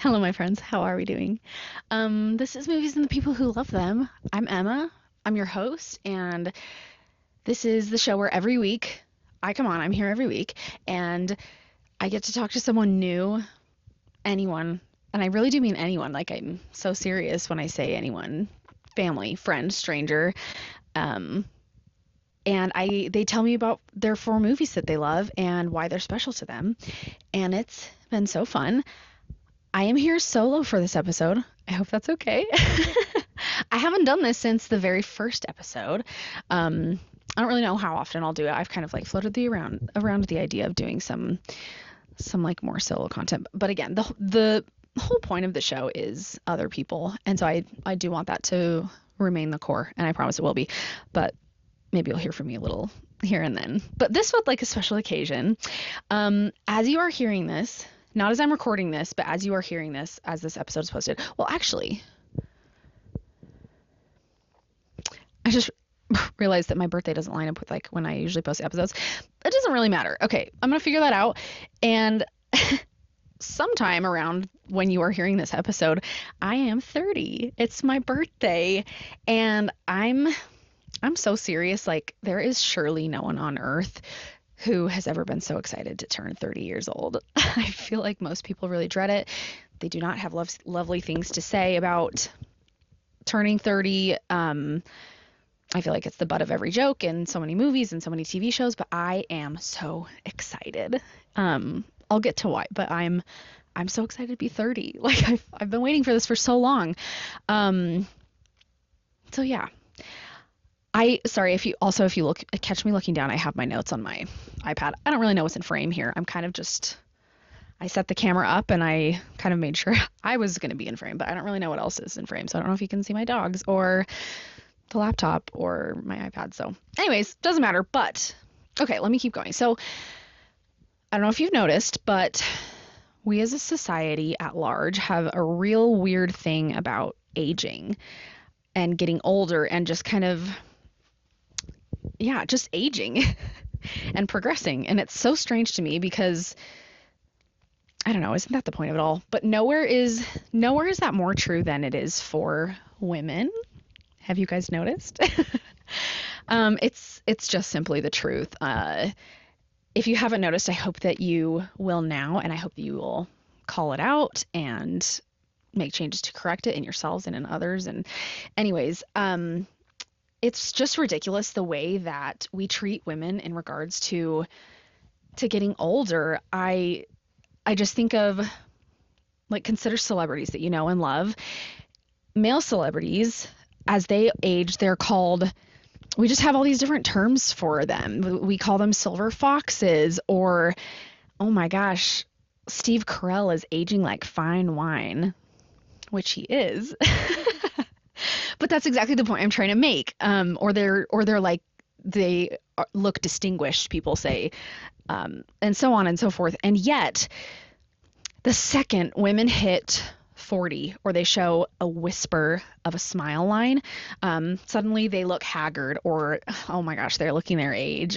Hello, my friends. How are we doing? This is Movies and the People Who Love Them. I'm Emma. I'm your host, and this is the show where every week I come on. I'm here every week, and I get to talk to someone new, anyone, and I really do mean anyone. Like, I'm so serious when I say anyone, family, friend, stranger. Um, and they tell me about their four movies that they love and why they're special to them, and it's been so fun. I am here solo for this episode. I hope that's okay. I haven't done this since the very first episode. I don't really know how often I'll do it. I've kind of like floated around the idea of doing some like more solo content. But again, the whole point of the show is other people, and so I do want that to remain the core, and I promise it will be. But maybe you'll hear from me a little here and then. But this was like a special occasion. As you are hearing this, not as I'm recording this, but as you are hearing this, as this episode is posted. Well, actually, I just realized that my birthday doesn't line up with like when I usually post episodes. It doesn't really matter. Okay, I'm gonna figure that out. And sometime around when you are hearing this episode, I am 30. It's my birthday, and I'm so serious. Like, there is surely no one on earth who has ever been so excited to turn 30 years old. I feel like most people really dread it. They do not have lovely things to say about turning 30. I feel like it's the butt of every joke in so many movies and so many TV shows, but I am so excited. I'll get to why, but I'm so excited to be 30. Like, I've been waiting for this for so long. So yeah, sorry if you look catch me looking down, I have my notes on my iPad. I don't really know what's in frame here. I'm kind of just I set the camera up and I kind of made sure I was going to be in frame, but I don't really know what else is in frame. So I don't know if you can see my dogs or the laptop or my iPad. So anyways, doesn't matter, but okay, let me keep going. So I don't know if you've noticed, but we as a society at large have a real weird thing about aging and getting older and just kind of yeah, just aging and progressing. And it's so strange to me because I don't know, isn't that the point of it all? But nowhere is that more true than it is for women. Have you guys noticed? It's just simply the truth. If you haven't noticed, I hope that you will now, and I hope that you will call it out and make changes to correct it in yourselves and in others. And anyways, it's just ridiculous the way that we treat women in regards to getting older. I just think of like consider celebrities that you know and love. Male celebrities, as they age, they're called we just have all these different terms for them. We call them silver foxes or oh my gosh, Steve Carell is aging like fine wine, which he is. But that's exactly the point I'm trying to make. Or they're like look distinguished, people say, and so on and so forth. And yet, the second women hit 40 or they show a whisper of a smile line, suddenly they look haggard or oh my gosh, they're looking their age.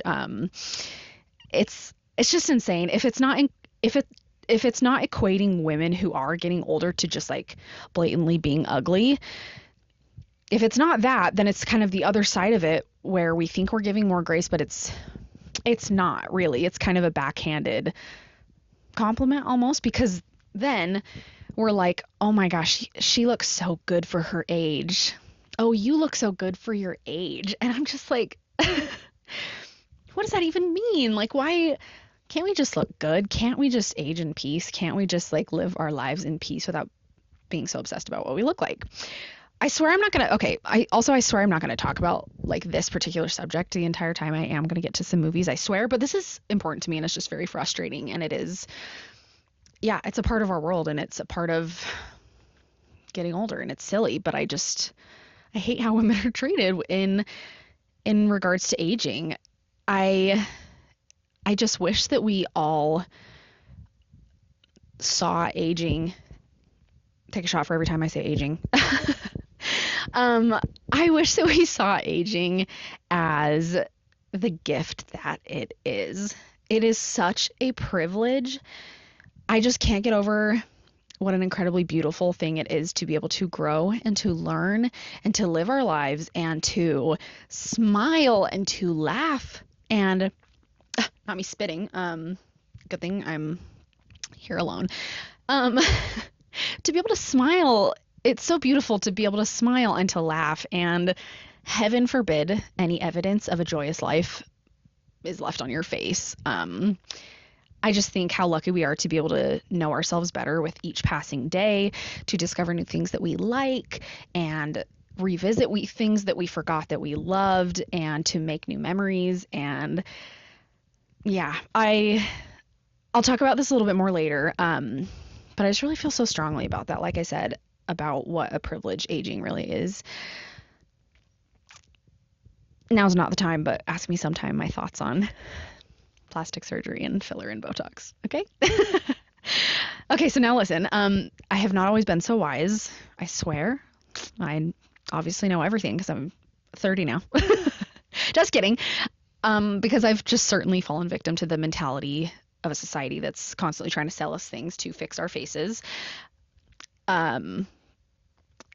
It's just insane. If it's not equating women who are getting older to just like blatantly being ugly, if it's not that, then it's kind of the other side of it where we think we're giving more grace, but it's not really. It's kind of a backhanded compliment almost because then we're like, oh my gosh, she looks so good for her age. Oh, you look so good for your age. And I'm just like, what does that even mean? Like, why can't we just look good? Can't we just age in peace? Can't we just like live our lives in peace without being so obsessed about what we look like? I swear I'm not going to, okay, I swear I'm not going to talk about like this particular subject the entire time. I am going to get to some movies, I swear, but this is important to me and it's just very frustrating. And it is, yeah, it's a part of our world and it's a part of getting older and it's silly, but I hate how women are treated in regards to aging. I just wish that we all saw aging, take a shot for every time I say aging. I wish that we saw aging as the gift that it is. It is such a privilege. I just can't get over what an incredibly beautiful thing it is to be able to grow and to learn and to live our lives and to smile and to laugh and not me spitting. Good thing I'm here alone. Um, to be able to smile, it's so beautiful to be able to smile and to laugh. And heaven forbid any evidence of a joyous life is left on your face. I just think how lucky we are to be able to know ourselves better with each passing day, to discover new things that we like and revisit things that we forgot that we loved and to make new memories. And yeah, I'll talk about this a little bit more later. But I just really feel so strongly about that. Like I said, about what a privilege aging really is. Now's not the time, but ask me sometime my thoughts on plastic surgery and filler and Botox. Okay? Okay, so now listen. I have not always been so wise. I swear. I obviously know everything because I'm 30 now. Just kidding. Because I've just certainly fallen victim to the mentality of a society that's constantly trying to sell us things to fix our faces. I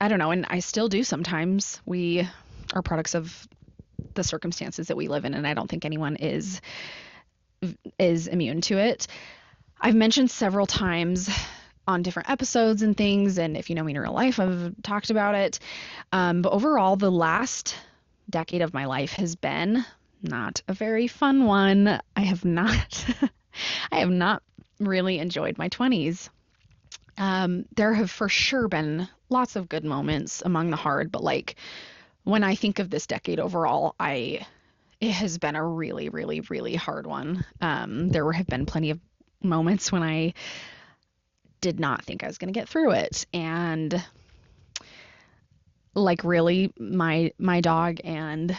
don't know, and I still do sometimes. We are products of the circumstances that we live in, and I don't think anyone is immune to it. I've mentioned several times on different episodes and things, and if you know me in real life, I've talked about it. But overall, the last decade of my life has been not a very fun one. I have not really enjoyed my 20s. There have for sure been lots of good moments among the hard, but like when I think of this decade overall, it has been a really, really, really hard one. There have been plenty of moments when I did not think I was going to get through it. And like really my dog and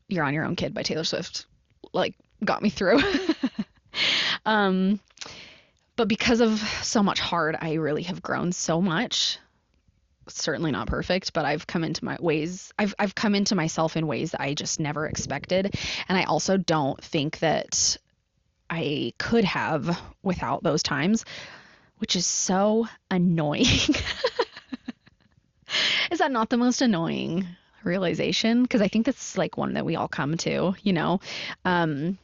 You're on Your Own Kid by Taylor Swift like got me through. But because of so much hard, I really have grown so much. Certainly not perfect, but I've come into I've come into myself in ways that I just never expected. And I also don't think that I could have without those times, which is so annoying. Is that not the most annoying realization? Because I think that's like one that we all come to, you know. No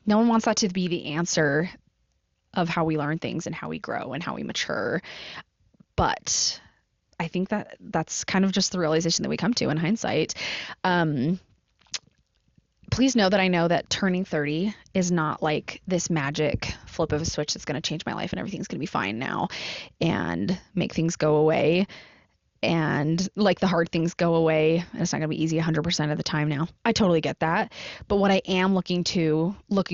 one wants that to be the answer of how we learn things and how we grow and how we mature. But I think that's kind of just the realization that we come to in hindsight. Please know that turning 30 is not like this magic flip of a switch that's going to change my life and everything's going to be fine now and make things go away. And like the hard things go away, and it's not going to be easy 100% of the time now. I totally get that. But what I am looking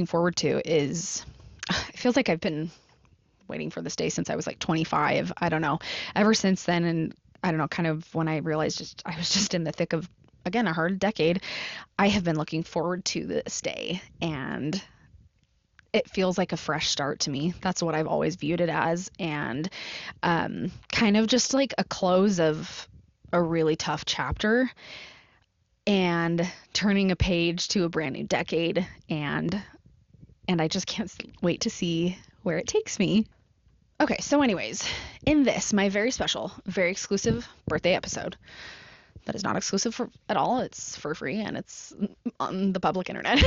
forward to is, it feels like I've been waiting for this day since I was like 25. I don't know. Ever since then, and I don't know, kind of when I realized I was just in the thick of, again, a hard decade, I have been looking forward to this day. And it feels like a fresh start to me. That's what I've always viewed it as. And kind of just like a close of a really tough chapter and turning a page to a brand new decade. And I just can't wait to see where it takes me. Okay, so anyways, in this, my very special, very exclusive birthday episode, that is not exclusive at all. It's for free and it's on the public internet.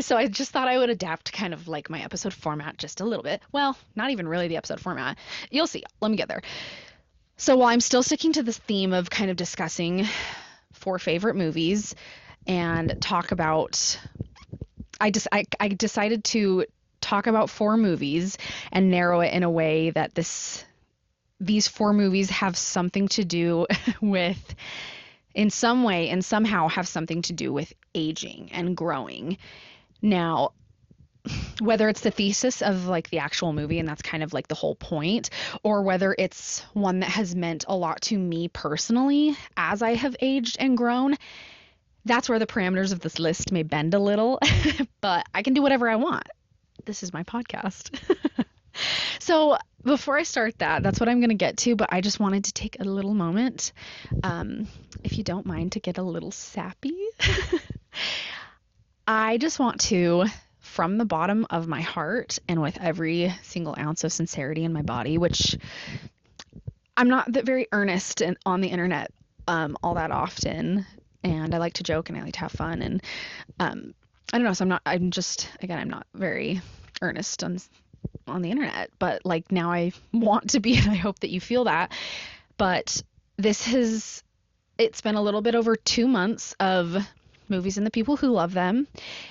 So I just thought I would adapt kind of like my episode format just a little bit. Well, not even really the episode format. You'll see. Let me get there. So while I'm still sticking to this theme of kind of discussing 4 favorite movies and talk about, I decided to talk about 4 movies and narrow it in a way that these 4 movies have something to do with, in some way and somehow have something to do with aging and growing. Now, whether it's the thesis of like the actual movie and that's kind of like the whole point, or whether it's one that has meant a lot to me personally as I have aged and grown, that's where the parameters of this list may bend a little, but I can do whatever I want. This is my podcast. So before I start that's what I'm going to get to, but I just wanted to take a little moment, if you don't mind, to get a little sappy. I just want to from the bottom of my heart and with every single ounce of sincerity in my body, which I'm not that very earnest on the internet all that often. And I like to joke and I like to have fun. And I don't know. So I'm not very earnest on the internet, but like now I want to be, and I hope that you feel that. But it's been a little bit over 2 months of movies and the people who love them.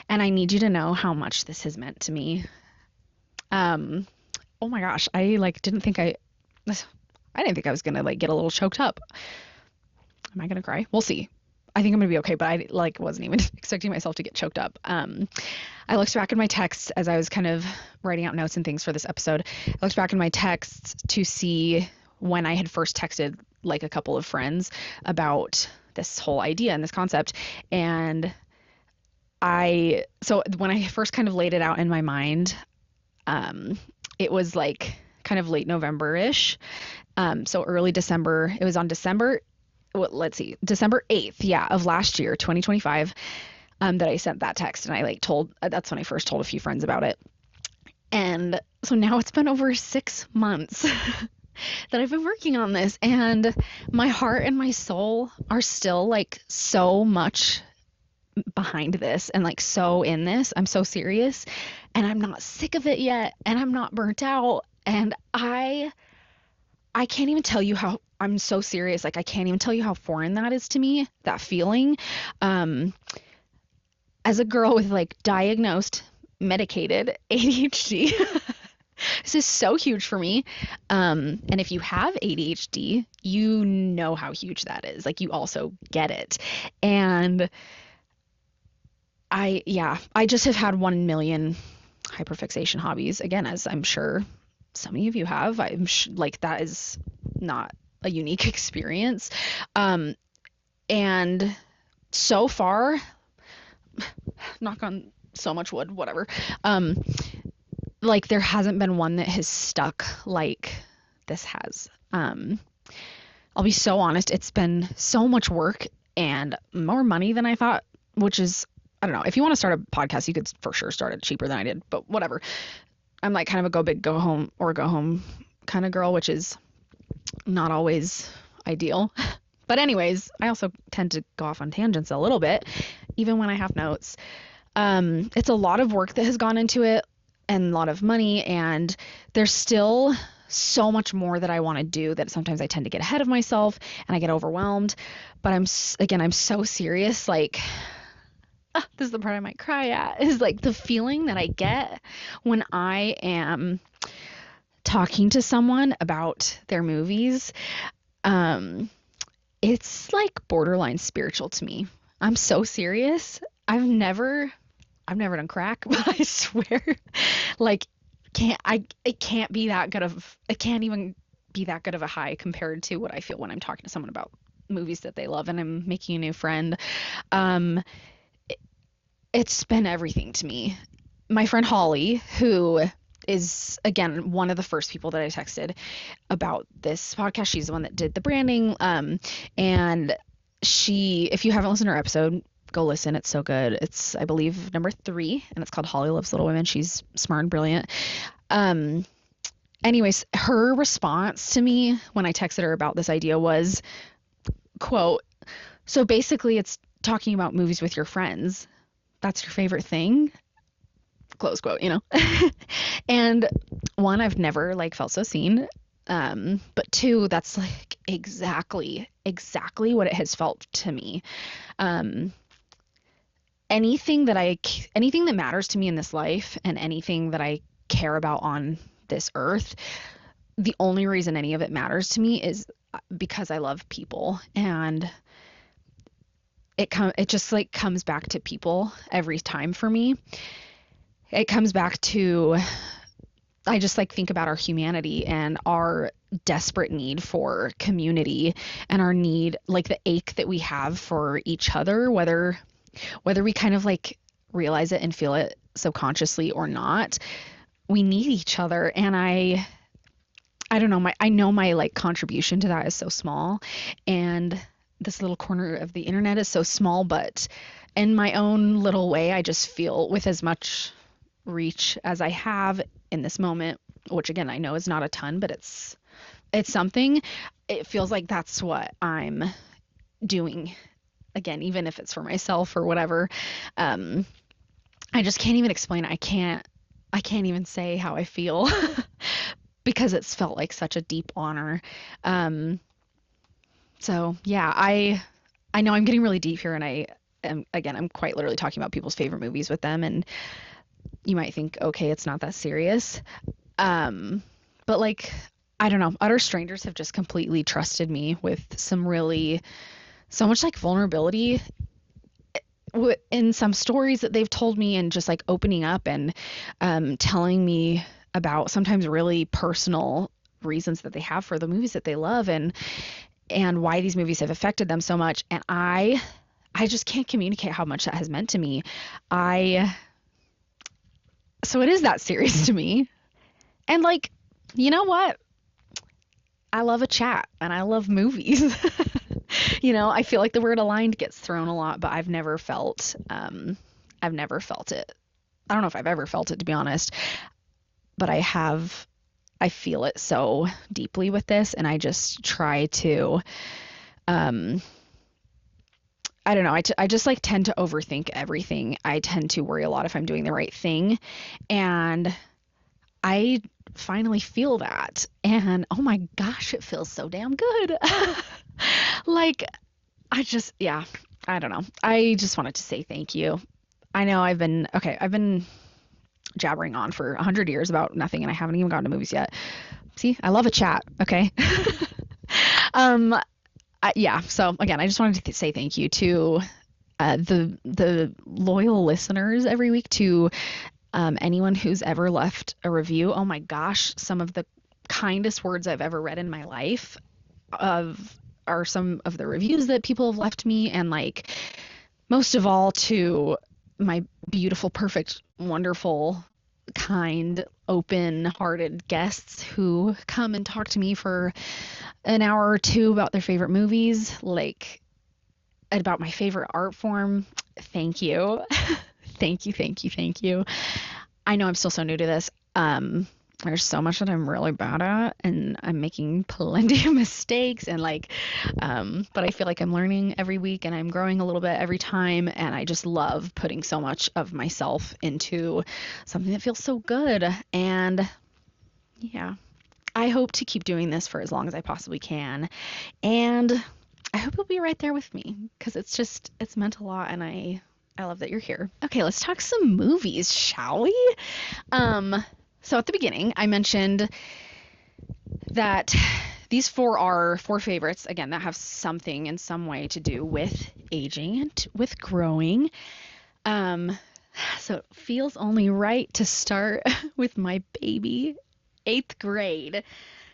And I need you to know how much this has meant to me. Oh my gosh. I didn't think I was going to like get a little choked up. Am I going to cry? We'll see. I think I'm going to be okay, but I wasn't even expecting myself to get choked up. I looked back in my texts as I was kind of writing out notes and things for this episode. I looked back in my texts to see when I had first texted like a couple of friends about this whole idea and this concept. And so when I first kind of laid it out in my mind, it was like kind of late November-ish. So early December. It was on December 8th, of last year, 2025, that I sent that text, and I that's when I first told a few friends about it. And so now it's been over 6 months that I've been working on this, and my heart and my soul are still like so much behind this and like so in this. I'm so serious, and I'm not sick of it yet, and I'm not burnt out, and I can't even tell you how I'm so serious. Like, I can't even tell you how foreign that is to me, that feeling. As a girl with like diagnosed, medicated ADHD, this is so huge for me. And if you have ADHD, you know how huge that is. Like, you also get it. And I just have had 1 million hyperfixation hobbies, again, as I'm sure some of you have. Like, that is not a unique experience. And so far, knock on so much wood, whatever. Like, there hasn't been one that has stuck like this has. I'll be so honest, it's been so much work and more money than I thought, which is, I don't know. If you want to start a podcast, you could for sure start it cheaper than I did, but whatever. I'm like kind of a go big, go home, or go home kind of girl, which is not always ideal. But anyways, I also tend to go off on tangents a little bit, even when I have notes. It's a lot of work that has gone into it and a lot of money, and there's still so much more that I want to do that sometimes I tend to get ahead of myself and I get overwhelmed. But I'm so serious. Like, this is the part I might cry at, is like the feeling that I get when I am talking to someone about their movies. It's like borderline spiritual to me. I'm so serious. I've never done crack, but I swear, like, it can't even be that good of a high compared to what I feel when I'm talking to someone about movies that they love and I'm making a new friend. It's been everything to me. My friend Holly, who is, again, one of the first people that I texted about this podcast, she's the one that did the branding. And if you haven't listened to her episode, go listen. It's so good. It's, I believe, number 3, and it's called Holly Loves Little Women. She's smart and brilliant. Anyways, her response to me when I texted her about this idea was, quote, "So basically it's talking about movies with your friends. That's your favorite thing?" Close quote, you know? And 1, I've never like felt so seen. But 2, that's like exactly what it has felt to me. Anything that matters to me in this life and anything that I care about on this earth, the only reason any of it matters to me is because I love people. And it just like comes back to people every time for me. It comes back to, I just like think about our humanity and our desperate need for community and our need, like the ache that we have for each other, whether we kind of like realize it and feel it subconsciously or not. We need each other. And I don't know, I know my like contribution to that is so small, and this little corner of the internet is so small, but in my own little way, I just feel with as much reach as I have in this moment, which again, I know is not a ton, but it's something. It feels like that's what I'm doing again, even if it's for myself or whatever. Um, I just can't even explain. I can't even say how I feel because it's felt like such a deep honor. Um, so yeah, I know I'm getting really deep here, and I am again, I'm quite literally talking about people's favorite movies with them, and you might think, okay, it's not that serious. Um, but like, I don't know, utter strangers have just completely trusted me with so much like vulnerability in some stories that they've told me, and just like opening up and telling me about sometimes really personal reasons that they have for the movies that they love, and why these movies have affected them so much. And I just can't communicate how much that has meant to me. I So it is that serious to me. And like, you know what? I love a chat and I love movies. I feel like the word aligned gets thrown a lot, but I've never felt it. I don't know if I've ever felt it, to be honest, but I feel it so deeply with this, and I just try to, um, I don't know, I just like tend to overthink everything. I tend to worry a lot if I'm doing the right thing, and I finally feel that. And oh my gosh, it feels so damn good. Like, yeah, I don't know. I just wanted to say thank you. I know I've been jabbering on for 100 years about nothing, and I haven't even gone to movies yet. See, I love a chat, okay? um, yeah, so again, I just wanted to say thank you to the loyal listeners every week, to anyone who's ever left a review. Oh my gosh, some of the kindest words I've ever read in my life of are some of the reviews that people have left me, and like most of all to my beautiful, perfect, wonderful, kind, open-hearted guests who come and talk to me for an hour or two about their favorite movies, like about my favorite art form. Thank you. Thank you, thank you, thank you. I know I'm still so new to this. There's so much that I'm really bad at, and I'm making plenty of mistakes, and like, but I feel like I'm learning every week, and I'm growing a little bit every time, and I just love putting so much of myself into something that feels so good. And yeah, I hope to keep doing this for as long as I possibly can, and I hope you'll be right there with me, because it's meant a lot, and I love that you're here. Okay, let's talk some movies, shall we? So at the beginning, I mentioned that these four are four favorites, again, that have something in some way to do with aging and with growing. So it feels only right to start with my baby, Eighth Grade,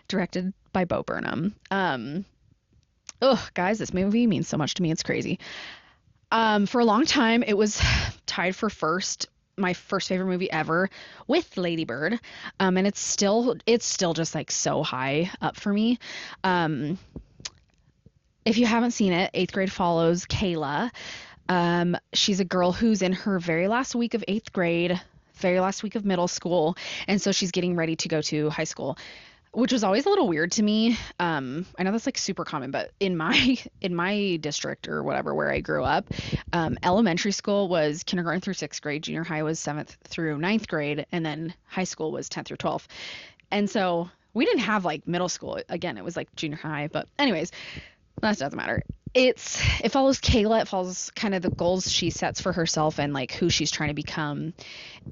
directed by Bo Burnham. Guys, this movie means so much to me. It's crazy. For a long time, it was tied for my first favorite movie ever, with Lady Bird. And it's still just like so high up for me. If you haven't seen it, Eighth Grade follows Kayla. She's a girl who's in her very last week of eighth grade, very last week of middle school, and so she's getting ready to go to high school, which was always a little weird to me. I know that's like super common, but in my district or whatever where I grew up, elementary school was kindergarten through sixth grade, junior high was seventh through ninth grade, and then high school was 10th through 12th. And so we didn't have like middle school. Again, it was like junior high. But anyways, that doesn't matter. It follows Kayla. It follows kind of the goals she sets for herself and like who she's trying to become.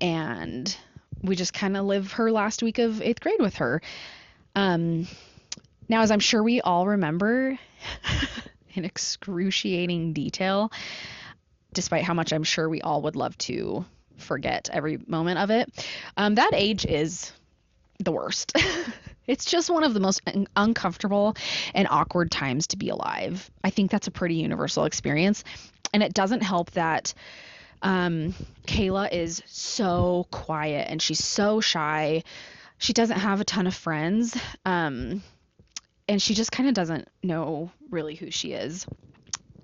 And we just kind of live her last week of eighth grade with her. Now, as I'm sure we all remember in excruciating detail, despite how much I'm sure we all would love to forget every moment of it, that age is the worst. It's just one of the most uncomfortable and awkward times to be alive. I think that's a pretty universal experience. And it doesn't help that Kayla is so quiet and she's so shy. She doesn't have a ton of friends, and she just kind of doesn't know really who she is.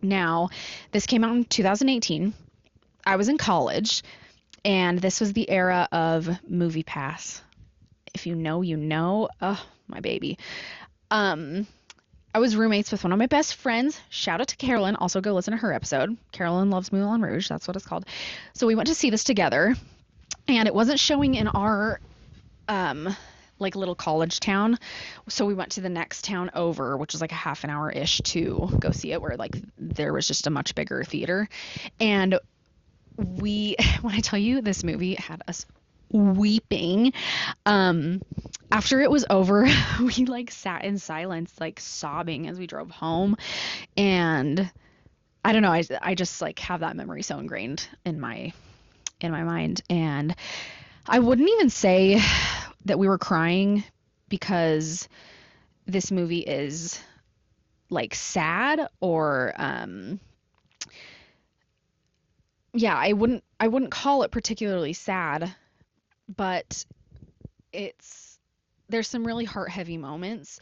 Now, this came out in 2018. I was in college, And this was the era of MoviePass. If you know, you know. Oh, my baby. Um, I was roommates with one of my best friends. Shout out to Carolyn. Also, go listen to her episode. Carolyn Loves Moulin Rouge. That's what it's called. So we went to see this together, and it wasn't showing in our um like little college town. So we went to the next town over, which was like a half an hour ish to go see it, where like there was just a much bigger theater. And we, when I tell you, this movie had us weeping. After it was over, we like sat in silence, like sobbing as we drove home. And I don't know, I just like have that memory so ingrained in my mind. And I wouldn't even say that we were crying because this movie is like sad or yeah, I wouldn't call it particularly sad, but it's there's some really heart heavy moments,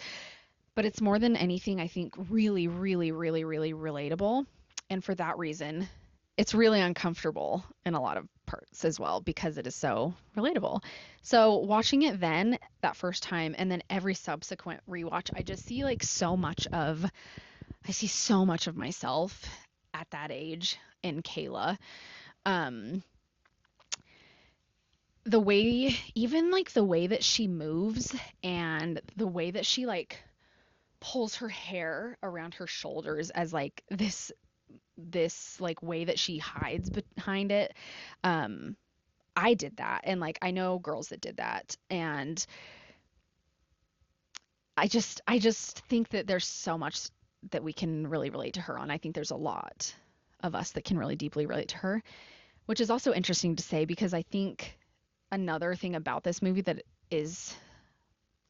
but it's more than anything I think really really really really relatable. And for that reason, it's really uncomfortable in a lot of parts as well because it is so relatable. So watching it then that first time and then every subsequent rewatch, I see so much of myself at that age in Kayla. Um, the way, even like the way that she moves and the way that she like pulls her hair around her shoulders as like this like way that she hides behind it. Um, I did that, and like I know girls that did that, and I just think that there's so much that we can really relate to her on. I think there's a lot of us that can really deeply relate to her, which is also interesting to say because I think another thing about this movie that is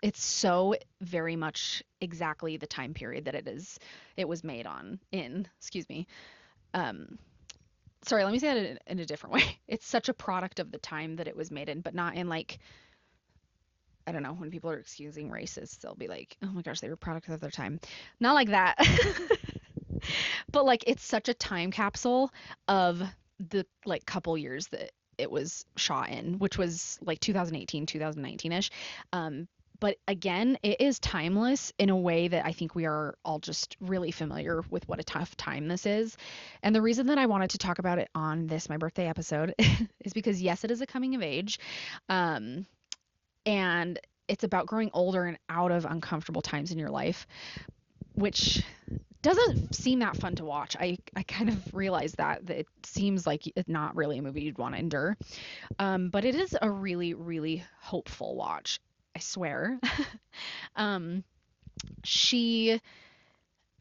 it's so very much exactly the time period that it was made on in, excuse me. Um, sorry, let me say that in a different way. It's such a product of the time that it was made in, but not in like I don't know, when people are excusing racists, they'll be like, "Oh my gosh, they were a product of their time." Not like that. But like it's such a time capsule of the like couple years that it was shot in, which was like 2018, 2019-ish. But again, it is timeless in a way that I think we are all just really familiar with what a tough time this is. And the reason that I wanted to talk about it on this, my birthday episode, is because yes, it is a coming of age. Um, and it's about growing older and out of uncomfortable times in your life, which doesn't seem that fun to watch. I kind of realized that it seems like it's not really a movie you'd want to endure. But it is a really, really hopeful watch. I swear. um, she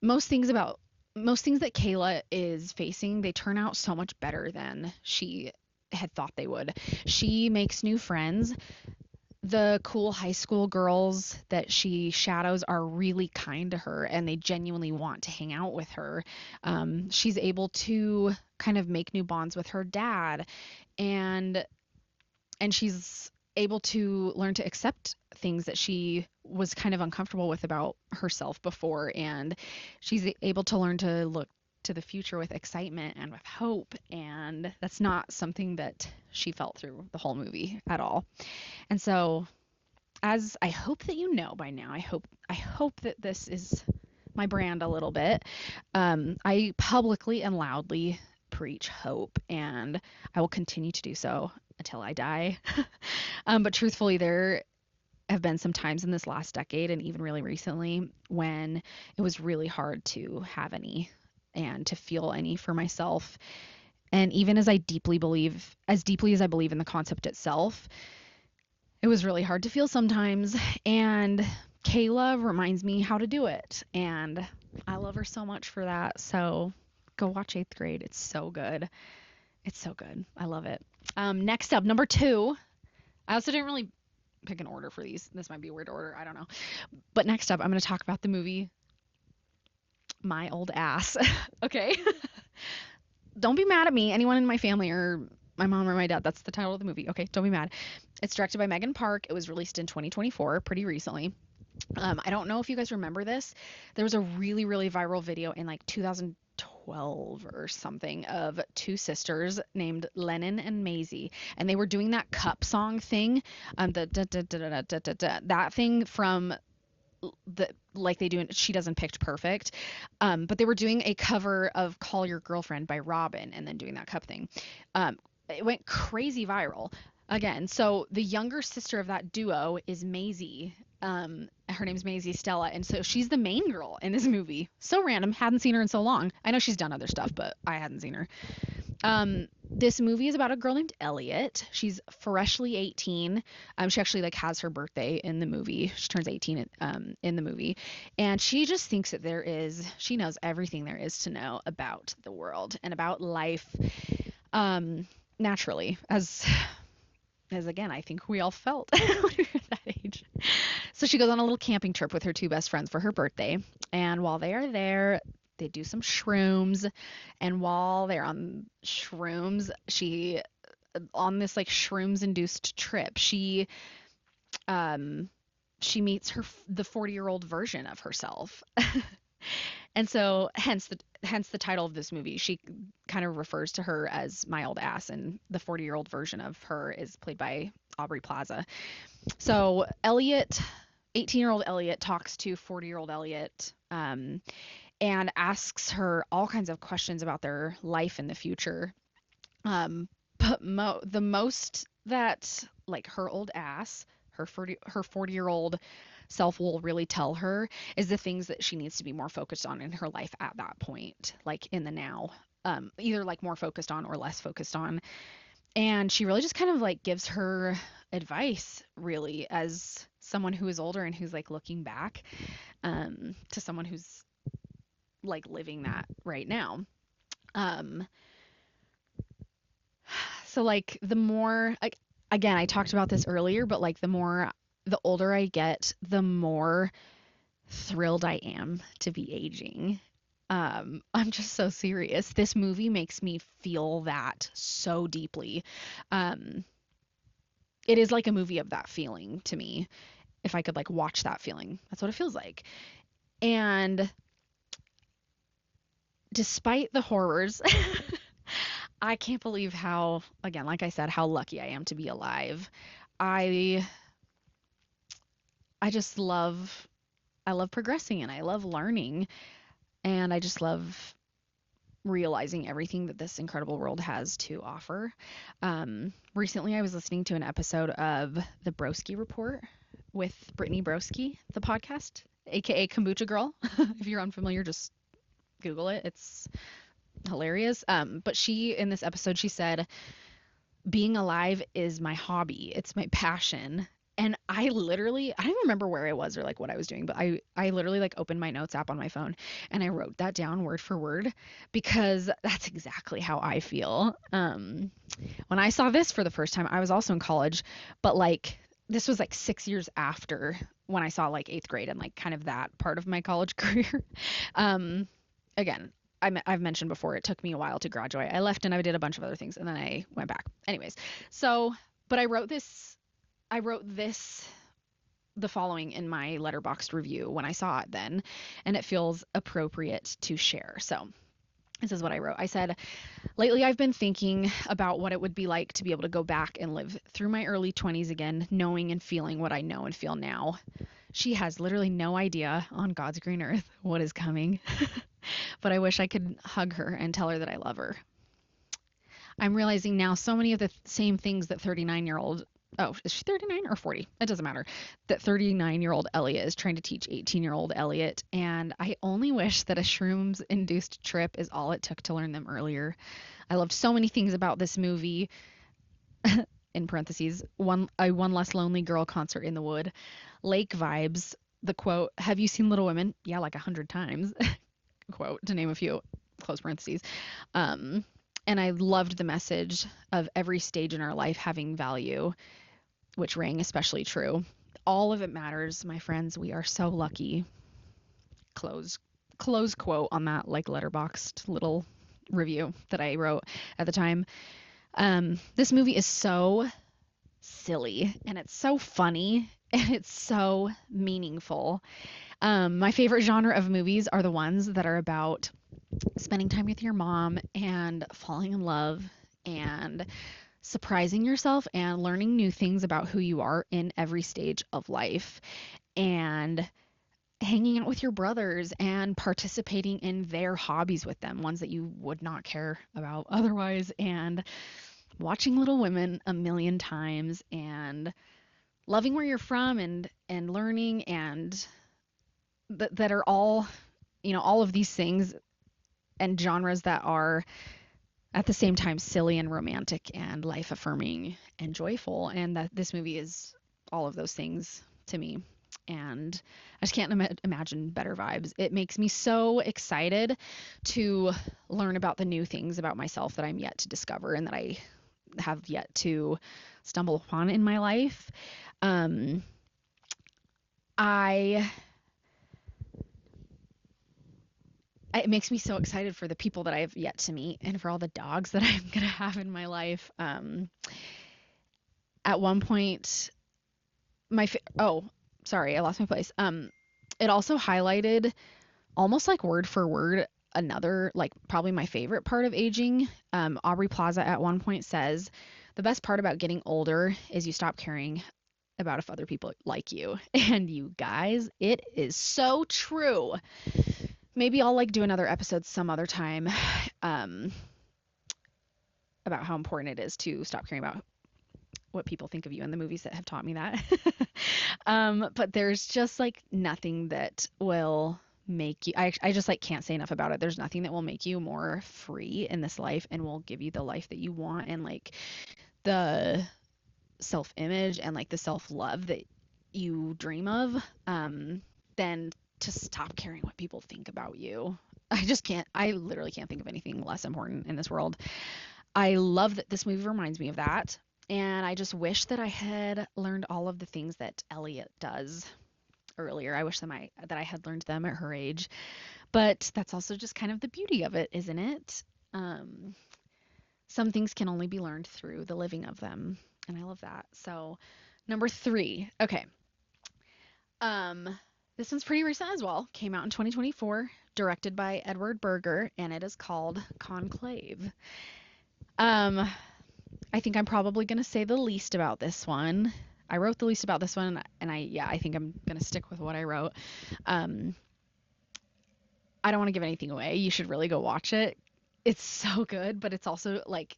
most things that Kayla is facing, they turn out so much better than she had thought they would. She makes new friends. The cool high school girls that she shadows are really kind to her and they genuinely want to hang out with her. She's able to kind of make new bonds with her dad, and she's able to learn to accept things that she was kind of uncomfortable with about herself before, and she's able to learn to look to the future with excitement and with hope, and that's not something that she felt through the whole movie at all. And so, as I hope that you know by now, I hope that this is my brand a little bit. I publicly and loudly preach hope, and I will continue to do so until I die. But truthfully, there have been some times in this last decade and even really recently when it was really hard to have any and to feel any for myself. And even as deeply as I believe in the concept itself, it was really hard to feel sometimes. And Kayla reminds me how to do it. And I love her so much for that. So go watch Eighth Grade. It's so good. It's so good. I love it. Next up, number two. I also didn't really pick an order for these. This might be a weird order. I don't know. But next up, I'm going to talk about the movie My Old Ass. Okay. Don't be mad at me. Anyone in my family or my mom or my dad. That's the title of the movie. Okay. Don't be mad. It's directed by Megan Park. It was released in 2024, pretty recently. I don't know if you guys remember this. There was a really, really viral video in like 2012 12 or something, of two sisters named Lennon and Maisie, and they were doing that cup song thing, the da, da, da, da, da, da, da, that thing from the like they do in She Doesn't Pitch Perfect. But they were doing a cover of Call Your Girlfriend by Robin and then doing that cup thing. It went crazy viral again. So the younger sister of that duo is Maisie. Her name's Maisie Stella, and so she's the main girl in this movie. So random, hadn't seen her in so long. I know she's done other stuff, but I hadn't seen her. This movie is about a girl named Elliot. She's freshly 18. She actually like has her birthday in the movie. She turns 18 in the movie, and she just thinks that she knows everything there is to know about the world and about life. Naturally, as again, I think we all felt when we were that age. So she goes on a little camping trip with her two best friends for her birthday, and while they are there, they do some shrooms, and while they're on shrooms, on this like shrooms induced trip, she meets the 40-year-old version of herself. And so hence the title of this movie. She kind of refers to her as my old ass, and the 40-year-old version of her is played by Aubrey Plaza. So 18-year-old Elliot talks to 40-year-old Elliot, and asks her all kinds of questions about their life in the future. But the most that like her old ass, her 40-year-old self will really tell her is the things that she needs to be more focused on in her life at that point, like in the now, either like more focused on or less focused on. And she really just kind of like gives her advice, really, as someone who is older and who's like looking back, to someone who's like living that right now. So like the more, like, again, I talked about this earlier, but like the older I get, the more thrilled I am to be aging. I'm just so serious. This movie makes me feel that so deeply. It is like a movie of that feeling to me. If I could like watch that feeling, that's what it feels like. And despite the horrors, I can't believe how, again, like I said, how lucky I am to be alive. I I love progressing, and I love learning, and I just love realizing everything that this incredible world has to offer. Recently I was listening to an episode of the Broski Report with Brittany Broski, the podcast, aka Kombucha Girl. If you're unfamiliar, just Google it. It's hilarious. But in this episode, she said, being alive is my hobby. It's my passion. And I don't remember where I was or like what I was doing, but I literally like opened my notes app on my phone and I wrote that down word for word, because that's exactly how I feel. When I saw this for the first time, I was also in college, but like this was like 6 years after when I saw like 8th grade and like kind of that part of my college career. Again, I've mentioned before, it took me a while to graduate. I left and I did a bunch of other things and then I went back. Anyways, but I wrote this, the following in my Letterboxd review when I saw it then, and it feels appropriate to share. So this is what I wrote. I said, lately I've been thinking about what it would be like to be able to go back and live through my early 20s again, knowing and feeling what I know and feel now. She has literally no idea on God's green earth what is coming, but I wish I could hug her and tell her that I love her. I'm realizing now so many of the same things that 39-year-old, oh, is she 39 or 40? It doesn't matter. That 39-year-old Elliot is trying to teach 18-year-old Elliot, and I only wish that a shrooms-induced trip is all it took to learn them earlier. I loved so many things about this movie. In parentheses, one less lonely girl concert in the wood, lake vibes, the quote, have you seen Little Women? Yeah, like 100 times, quote, to name a few, close parentheses. And I loved the message of every stage in our life having value, which rang especially true. All of it matters, my friends. We are so lucky. Close quote on that like Letterboxd little review that I wrote at the time. This movie is so silly and it's so funny and it's so meaningful. My favorite genre of movies are the ones that are about spending time with your mom and falling in love and surprising yourself and learning new things about who you are in every stage of life, and hanging out with your brothers and participating in their hobbies with them, ones that you would not care about otherwise, and watching Little Women a million times, and loving where you're from, and learning, and that are all, all of these things and genres that are at the same time silly and romantic and life affirming and joyful, and that this movie is all of those things to me. And I just can't imagine better vibes. It makes me so excited to learn about the new things about myself that I'm yet to discover and that I have yet to stumble upon in my life. Um, I it makes me so excited for the people that I have yet to meet and for all the dogs that I'm gonna have in my life. At one point, oh, sorry, I lost my place. It also highlighted, almost like word for word, another, like, probably my favorite part of aging. Aubrey Plaza at one point says, "The best part about getting older is you stop caring about if other people like you." And you guys, it is so true. Maybe I'll like do another episode some other time, um, about how important it is to stop caring about what people think of you, in the movies that have taught me that. But there's just like nothing that will make you, I just like can't say enough about it. There's nothing that will make you more free in this life and will give you the life that you want, and like the self image and like the self love that you dream of, than to stop caring what people think about you. I literally can't think of anything less important in this world. I love that this movie reminds me of that. And I just wish that I had learned all of the things that Elliot does earlier. I wish that I had learned them at her age. But that's also just kind of the beauty of it, isn't it? Um, some things can only be learned through the living of them. And I love that. So, number 3. Okay. Um, this one's pretty recent as well. Came out in 2024, directed by Edward Berger, and it is called Conclave. Um, I think I'm probably going to say the least about this one. I wrote the least about this one, and I think I'm going to stick with what I wrote. Um, I don't want to give anything away. You should really go watch it. It's so good, but it's also like,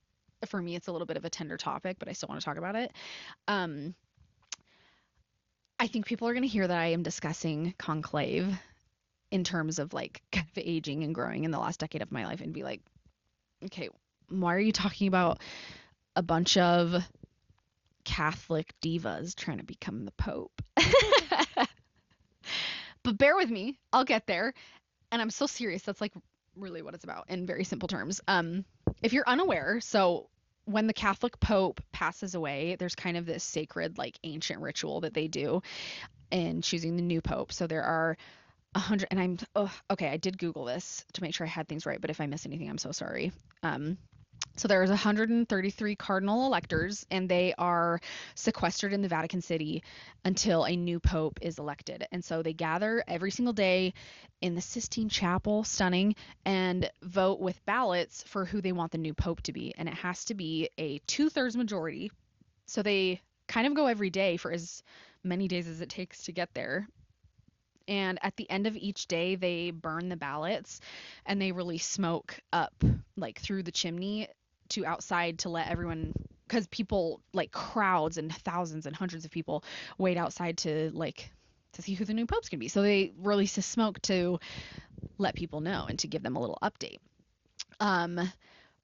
for me, it's a little bit of a tender topic, but I still want to talk about it. Um, I think people are going to hear that I am discussing Conclave in terms of like kind of aging and growing in the last decade of my life and be like, okay, why are you talking about a bunch of Catholic divas trying to become the Pope? But bear with me, I'll get there. And I'm so serious. That's like really what it's about in very simple terms. If you're unaware, so when the Catholic Pope passes away, there's kind of this sacred, like ancient ritual that they do in choosing the new Pope. So there are 100, and okay, I did Google this to make sure I had things right, but if I miss anything, I'm so sorry. So there's 133 cardinal electors, and they are sequestered in the Vatican City until a new pope is elected. And so they gather every single day in the Sistine Chapel, stunning, and vote with ballots for who they want the new pope to be. And it has to be a 2/3 majority. So they kind of go every day for as many days as it takes to get there. And at the end of each day, they burn the ballots and they release smoke up like through the chimney to outside to let everyone, because people, like crowds and thousands and hundreds of people, wait outside to see who the new pope's gonna be. So they release the smoke to let people know and to give them a little update. Um,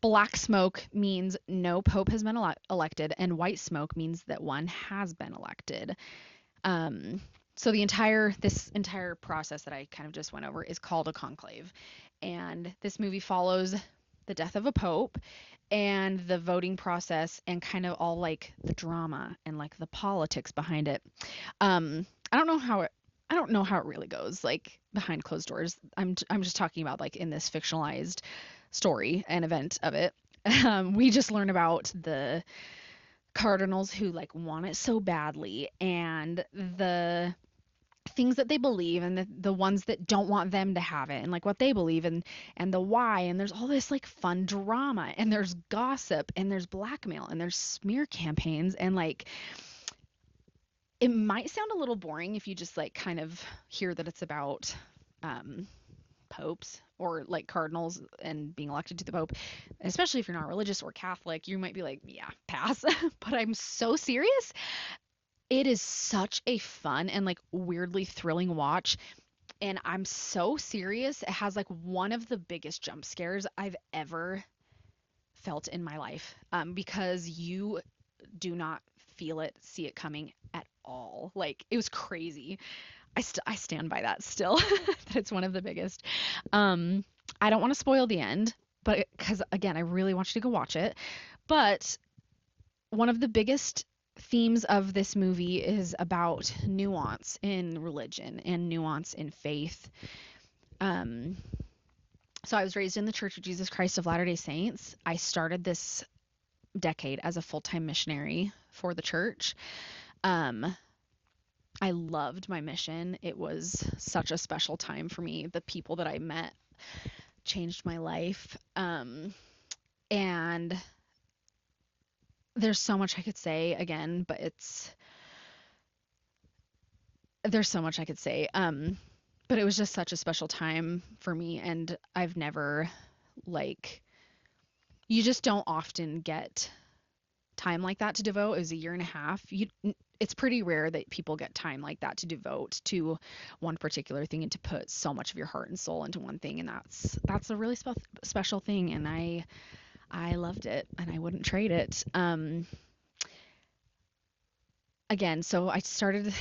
Black smoke means no pope has been elected, and white smoke means that one has been elected. Um, so this entire process that I kind of just went over is called a conclave. And this movie follows the death of a pope and the voting process and kind of all like the drama and like the politics behind it. I don't know how it really goes like behind closed doors. I'm just talking about like in this fictionalized story and event of it. We just learn about the cardinals who like want it so badly, and the things that they believe, and the ones that don't want them to have it, and like what they believe, and the why. And there's all this like fun drama, and there's gossip, and there's blackmail, and there's smear campaigns, and like it might sound a little boring if you just like kind of hear that it's about um popes or like cardinals and being elected to the pope, especially if you're not religious or Catholic. You might be like, yeah, pass. But I'm so serious. It is such a fun and like weirdly thrilling watch. And I'm so serious. It has like one of the biggest jump scares I've ever felt in my life, because you do not feel it, see it coming at all. Like it was crazy. I stand by that still. That it's one of the biggest. Um, I don't want to spoil the end, but because again, I really want you to go watch it. But one of the biggest themes of this movie is about nuance in religion and nuance in faith. Um, so I was raised in the Church of Jesus Christ of Latter-day Saints. I started this decade as a full-time missionary for the church. Um, I loved my mission. It was such a special time for me. The people that I met changed my life. And there's so much I could say again, but there's so much I could say. But it was just such a special time for me, and I've never like you just don't often get time like that to devote. It was a year and a half. It's pretty rare that people get time like that to devote to one particular thing and to put so much of your heart and soul into one thing. And that's a really special thing. And I loved it, and I wouldn't trade it. Again, so I started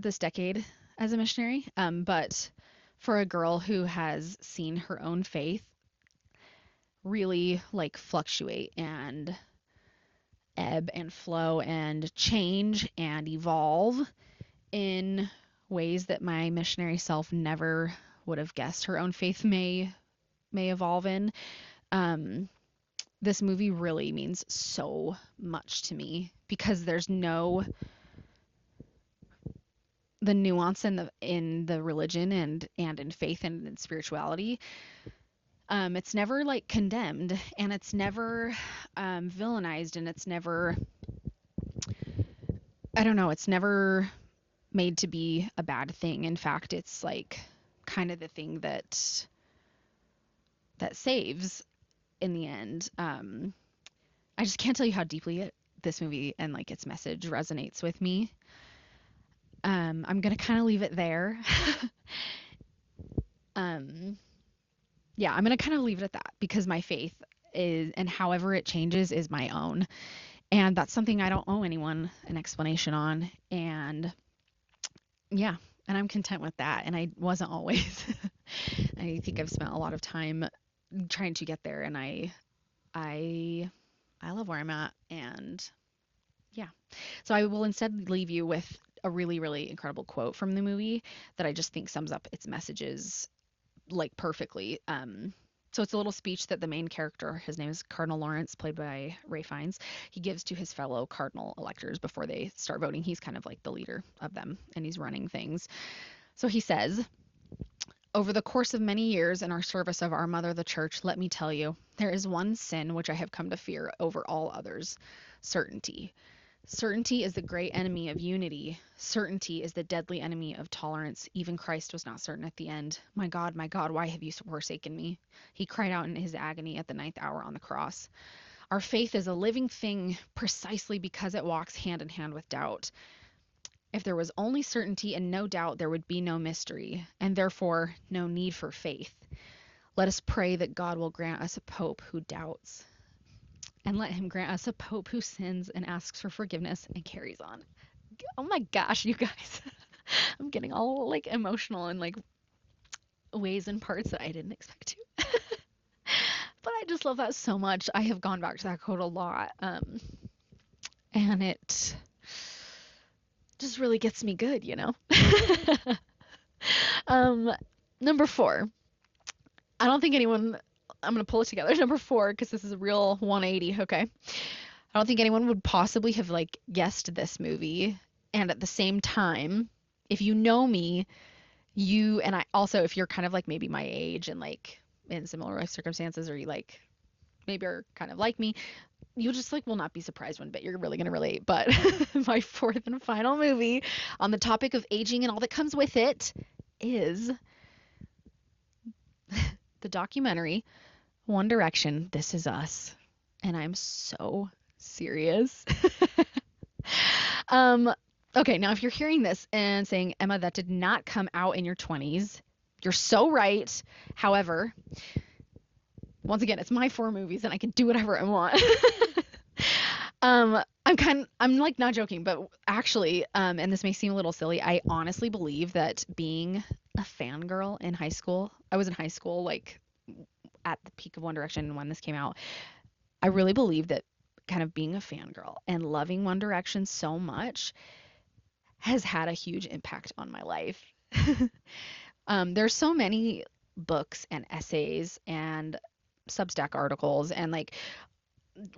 this decade as a missionary. But for a girl who has seen her own faith really like fluctuate and ebb and flow and change and evolve in ways that my missionary self never would have guessed her own faith may evolve in. Um, this movie really means so much to me because there's no the nuance in the religion and in faith and in spirituality. It's never like condemned, and it's never villainized, and it's never, I don't know, it's never made to be a bad thing. In fact, it's like kind of the thing that saves in the end. I just can't tell you how deeply this movie and like its message resonates with me. I'm gonna kind of leave it there. um, yeah, I'm gonna kind of leave it at that because my faith is, and however it changes, is my own, and that's something I don't owe anyone an explanation on. And yeah, and I'm content with that. And I wasn't always. I think I've spent a lot of time trying to get there, and I I love where I'm at, and yeah. So I will instead leave you with a really, really incredible quote from the movie that I just think sums up its messages like perfectly. So it's a little speech that the main character, his name is Cardinal Lawrence, played by Ray Fiennes, he gives to his fellow cardinal electors before they start voting. He's kind of like the leader of them, and he's running things. So he says, over the course of many years in our service of our mother, the church, let me tell you, there is one sin which I have come to fear over all others: certainty. Certainty is the great enemy of unity. Certainty is the deadly enemy of tolerance. Even Christ was not certain at the end. My God, why have you forsaken me? He cried out in his agony at the ninth hour on the cross. Our faith is a living thing precisely because it walks hand in hand with doubt. If there was only certainty and no doubt, there would be no mystery, and therefore no need for faith. Let us pray that God will grant us a pope who doubts, and let him grant us a pope who sins and asks for forgiveness and carries on. Oh my gosh, you guys. I'm getting all like emotional in like ways and parts that I didn't expect to. But I just love that so much. I have gone back to that quote a lot. And it just really gets me good, you know? um, Number 4. I don't think anyone, I'm going to pull it together. Number 4, because this is a real 180, okay? I don't think anyone would possibly have like guessed this movie. And at the same time, if you know me, you and I also, if you're kind of like maybe my age and like in similar life circumstances, or you like maybe are kind of like me, you just like will not be surprised one bit. You're really gonna relate. But my fourth and final movie on the topic of aging and all that comes with it is the documentary One Direction, This Is Us. And I'm so serious. um, okay, now if you're hearing this and saying, Emma, that did not come out in your 20s, you're so right. However, once again, it's my four movies and I can do whatever I want. I'm like not joking, but actually, and this may seem a little silly, I honestly believe that being a fangirl in high school, I was in high school, like at the peak of One Direction when this came out. I really believe that kind of being a fangirl and loving One Direction so much has had a huge impact on my life. There's so many books and essays and Substack articles and like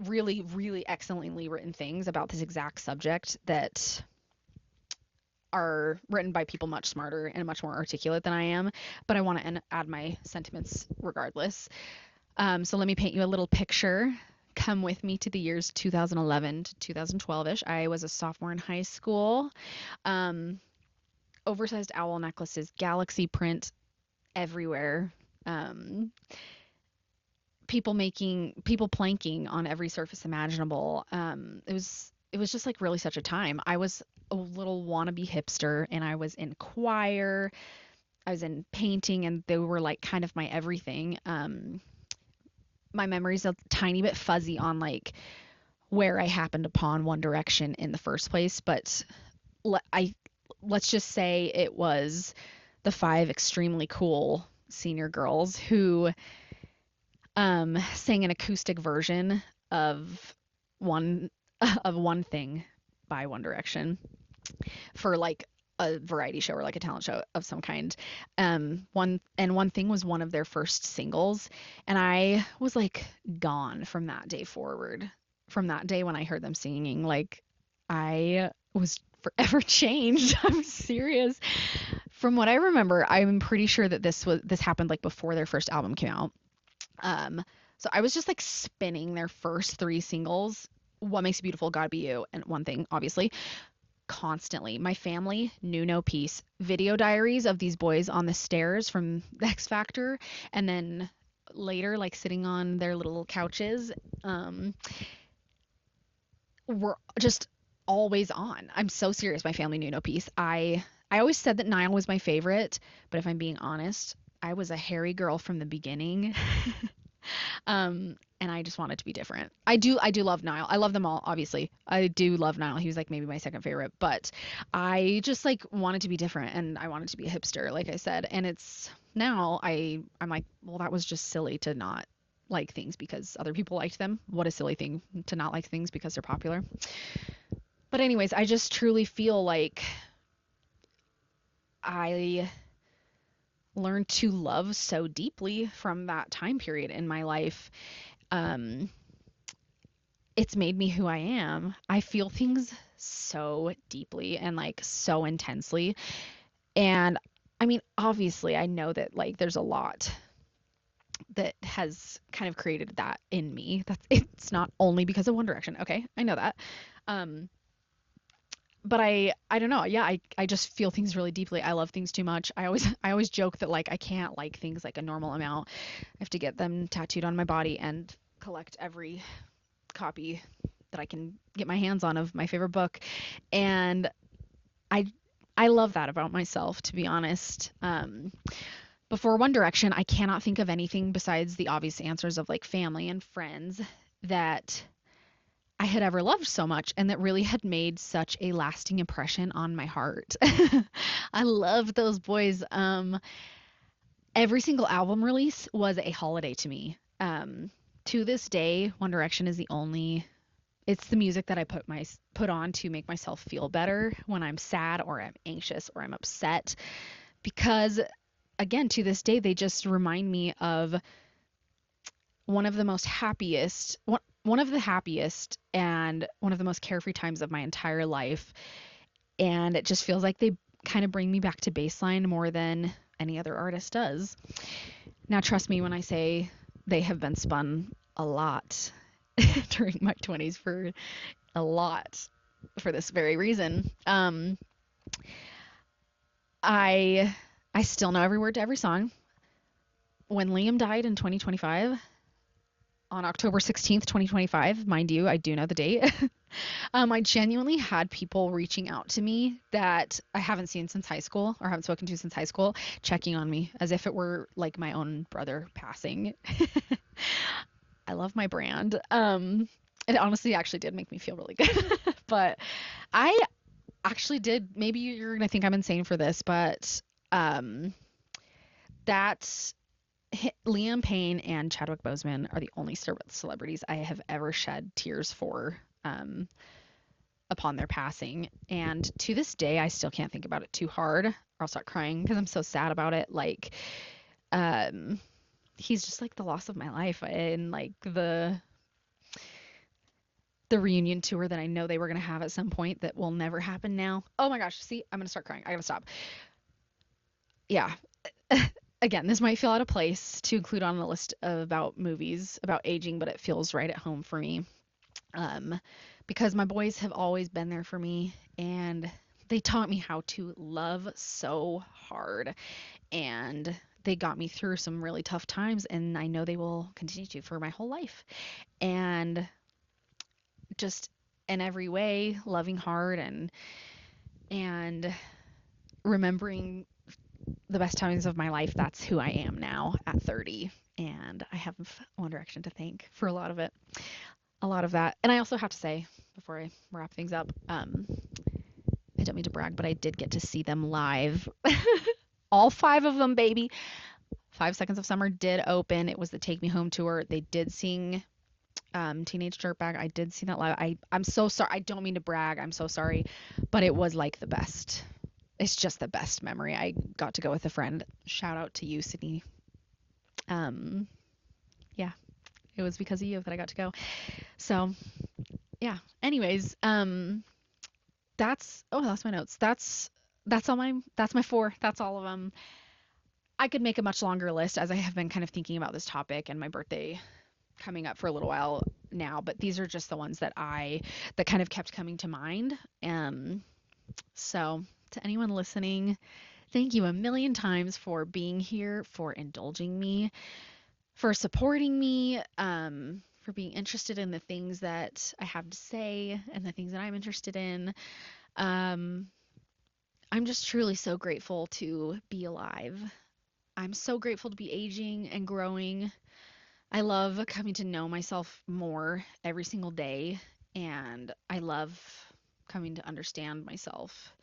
really, really excellently written things about this exact subject that are written by people much smarter and much more articulate than I am, but I want to add my sentiments regardless. So let me paint you a little picture. Come with me to the years 2011 to 2012-ish. I was a sophomore in high school. Oversized owl necklaces, galaxy print everywhere. People planking on every surface imaginable. It was just like really such a time. I was a little wannabe hipster and I was in choir, I was in painting, and they were like kind of my everything. My memory's a tiny bit fuzzy on like where I happened upon One Direction in the first place, but let's just say it was the five extremely cool senior girls who sang an acoustic version of one One Thing by One Direction for like a variety show or like a talent show of some kind. One Thing was one of their first singles, and I was like gone from that day forward. From that day when I heard them singing, like I was forever changed. I'm serious. From what I remember, I'm pretty sure that this happened like before their first album came out. So I was just like spinning their first three singles, What Makes You Beautiful, Gotta Be You, and One Thing, obviously, constantly. My family knew no peace. Video diaries of these boys on the stairs from X Factor, and then later, like sitting on their little couches, were just always on. I'm so serious. My family knew no peace. I always said that Niall was my favorite, but if I'm being honest, I was a Harry girl from the beginning. And I just wanted to be different. I do love Niall. I love them all, obviously. I do love Niall. He was like maybe my second favorite, but I just like wanted to be different and I wanted to be a hipster, like I said. And it's now I'm like, well, that was just silly to not like things because other people liked them. What a silly thing to not like things because they're popular. But anyways, I just truly feel like I learned to love so deeply from that time period in my life. Um, it's made me who I am. I feel things so deeply and like so intensely. And I mean, obviously, I know that like there's a lot that has kind of created that in me. It's not only because of One Direction. Okay, I know that. Um, but I don't know. Yeah, I just feel things really deeply. I love things too much. I always joke that like I can't like things like a normal amount. I have to get them tattooed on my body and collect every copy that I can get my hands on of my favorite book. And I I love that about myself, to be honest. Before One Direction, I cannot think of anything besides the obvious answers of like family and friends that I had ever loved so much and that really had made such a lasting impression on my heart. I loved those boys. Every single album release was a holiday to me. To this day, One Direction is it's the music that I put on to make myself feel better when I'm sad or I'm anxious or I'm upset, because again, to this day they just remind me of one of the most happiest one of the happiest and one of the most carefree times of my entire life. And it just feels like kind of bring me back to baseline more than any other artist does. Now, trust me when I say they have been spun a lot during my 20s for a lot for this very reason. I still know every word to every song. When Liam died in 2025, on October 16th, 2025, mind you, I do know the date. I genuinely had people reaching out to me that I haven't seen since high school or haven't spoken to since high school, checking on me as if it were like my own brother passing. I love my brand. It honestly actually did make me feel really good. But I actually did, maybe you're going to think I'm insane for this, but that Liam Payne and Chadwick Boseman are the only celebrities I have ever shed tears for upon their passing. And to this day, I still can't think about it too hard or I'll start crying because I'm so sad about it. Like, he's just like the loss of my life, and like the reunion tour that I know they were going to have at some point that will never happen now. Oh my gosh, see, I'm going to start crying. I got to stop. Yeah. Again, this might feel out of place to include on the list about movies about aging, but it feels right at home for me. Because my boys have always been there for me, and they taught me how to love so hard, and they got me through some really tough times, and I know they will continue to for my whole life. And just in every way, loving hard and remembering the best times of my life. That's who I am now at 30, and I have One Direction to thank for a lot of it, a lot of that. And I also have to say, before I wrap things up, I don't mean to brag, but I did get to see them live. All 5 of them, baby. 5 Seconds of Summer did open. It was the Take Me Home tour. They did sing Teenage Dirtbag. I did see that live. I'm so sorry. I don't mean to brag. I'm so sorry, but it was like the best. It's just the best memory. I got to go with a friend. Shout out to you, Sydney. Yeah, it was because of you that I got to go. So, yeah. Anyways, that's my notes. That's my 4. That's all of them. I could make a much longer list as I have been kind of thinking about this topic and my birthday coming up for a little while now, but these are just the ones that kind of kept coming to mind. So to anyone listening, thank you a million times for being here, for indulging me, for supporting me, for being interested in the things that I have to say and the things that I'm interested in. I'm just truly so grateful to be alive. I'm so grateful to be aging and growing. I love coming to know myself more every single day, and I love coming to understand myself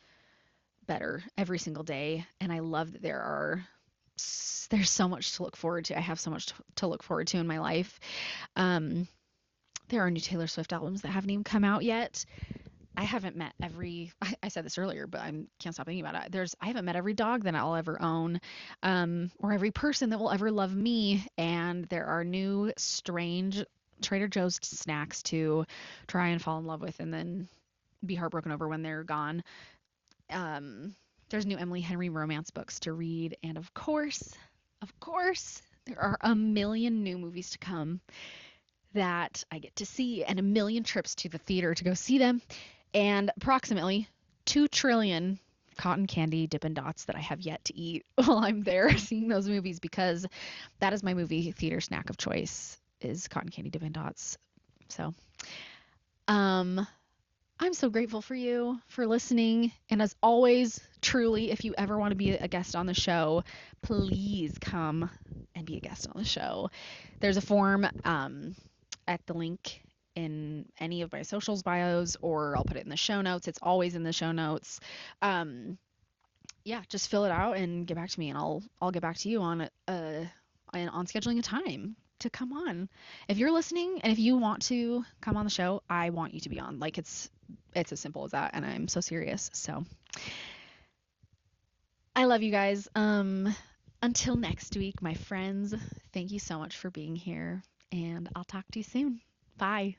better every single day. And I love that there's so much to look forward to. I have so much to look forward to in my life. There are new Taylor Swift albums that haven't even come out yet. I haven't met I said this earlier, but I can't stop thinking about it. I haven't met every dog that I'll ever own, or every person that will ever love me. And there are new strange Trader Joe's snacks to try and fall in love with and then be heartbroken over when they're gone. There's new Emily Henry romance books to read. And of course, there are a million new movies to come that I get to see, and a million trips to the theater to go see them, and approximately 2 trillion cotton candy Dippin' Dots that I have yet to eat while I'm there seeing those movies, because that is my movie theater snack of choice, is cotton candy Dippin' Dots. So, I'm so grateful for you for listening. And as always, truly, if you ever want to be a guest on the show, please come and be a guest on the show. There's a form at the link in any of my socials bios, or I'll put it in the show notes. It's always in the show notes. Yeah, just fill it out and get back to me, and I'll get back to you on scheduling a time to come on. If you're listening and if you want to come on the show, I want you to be on. Like, it's as simple as that, and I'm so serious. So I love you guys. Until next week, my friends, thank you so much for being here, and I'll talk to you soon. Bye.